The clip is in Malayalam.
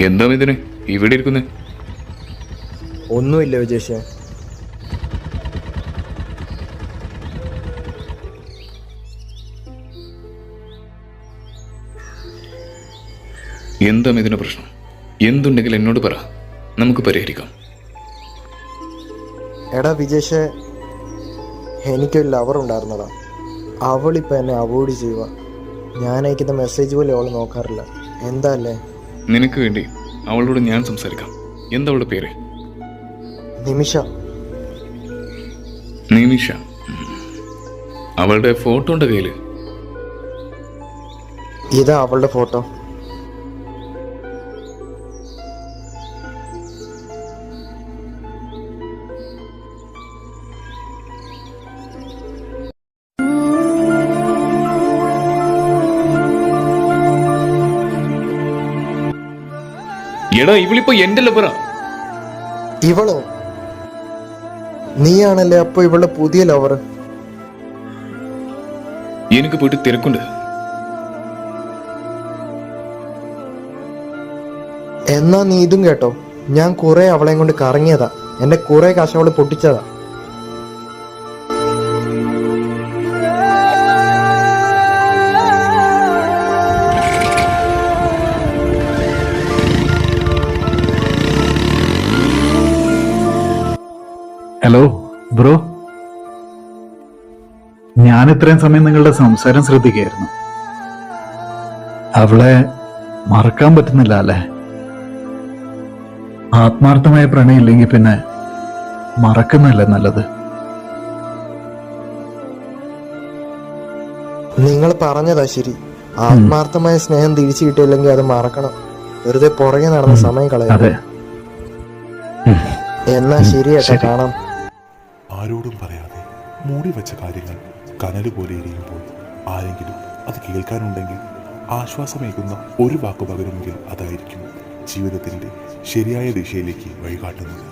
എന്താ ഇതിന് ഇവിടെ ഇരിക്കുന്നേ? ഒന്നുമില്ല വിജേഷേ. എന്താ ഇതിന് പ്രശ്നം? എന്തുണ്ടെങ്കിൽ എന്നോട് പറ, നമുക്ക് പരിഹരിക്കാം. എടാ വിജേഷേ, എനിക്കൊരു ലവർ ഉണ്ടായിരുന്നടാ. അവളിപ്പോൾ എന്നെ അവോയ്ഡ് ചെയ്യുക. ഞാൻ അയക്കുന്ന മെസ്സേജ് പോലും അവൾ നോക്കാറില്ല. എന്താ അല്ലേ? നിനക്ക് വേണ്ടി അവളോട് ഞാൻ സംസാരിക്കാം. എന്താ അവളുടെ പേര്? നിമിഷ. നിമിഷ. അവളുടെ ഫോട്ടോ ഉണ്ട് കയ്യില്? ഇതാ അവളുടെ ഫോട്ടോ. എടാ, ഇവളിപ്പോ എന്റെ ലവറാ. ഇവളോ? നീയാണല്ലേ അപ്പൊ ഇവളുടെ പുതിയ ലവർ? എനിക്ക് പോയിട്ട് തിരക്കുണ്ട്. എന്നാ നീ ഇതും കേട്ടോ. ഞാൻ കുറെ അവളെയും കൊണ്ട് കറങ്ങിയതാ. എന്റെ കുറെ കാശ് അവള് പൊട്ടിച്ചതാ. ഹലോ ബ്രോ, ഞാൻ ഇത്രയും സമയം നിങ്ങളുടെ സംസാരം ശ്രദ്ധിക്കുകയായിരുന്നു. അവളെ മറക്കാൻ പറ്റുന്നില്ല അല്ലേ? ആത്മാർത്ഥമായ പ്രണയം ഇല്ലെങ്കിൽ പിന്നെ മറക്കുന്നല്ലേ നല്ലത്. നിങ്ങൾ പറഞ്ഞതാ ശരി. ആത്മാർത്ഥമായ സ്നേഹം തിരിച്ചു കിട്ടിയില്ലെങ്കിൽ അത് മറക്കണം. വെറുതെ പുറകെ നടന്ന സമയം കളയാതെ. എന്നാ ശരി ഏട്ടാ, കാണാം. ആരോടും പറയാതെ മൂടി വെച്ച കാര്യങ്ങൾ കനല് പോലെ എരിയുമ്പോൾ ആരെങ്കിലും അത് കേൾക്കാനുണ്ടെങ്കിൽ ആശ്വാസമേകുന്ന ഒരു വാക്കു പകരുമെങ്കിൽ അതായിരിക്കും ജീവിതത്തിൻ്റെ ശരിയായ ദിശയിലേക്ക് വഴികാട്ടുന്നത്.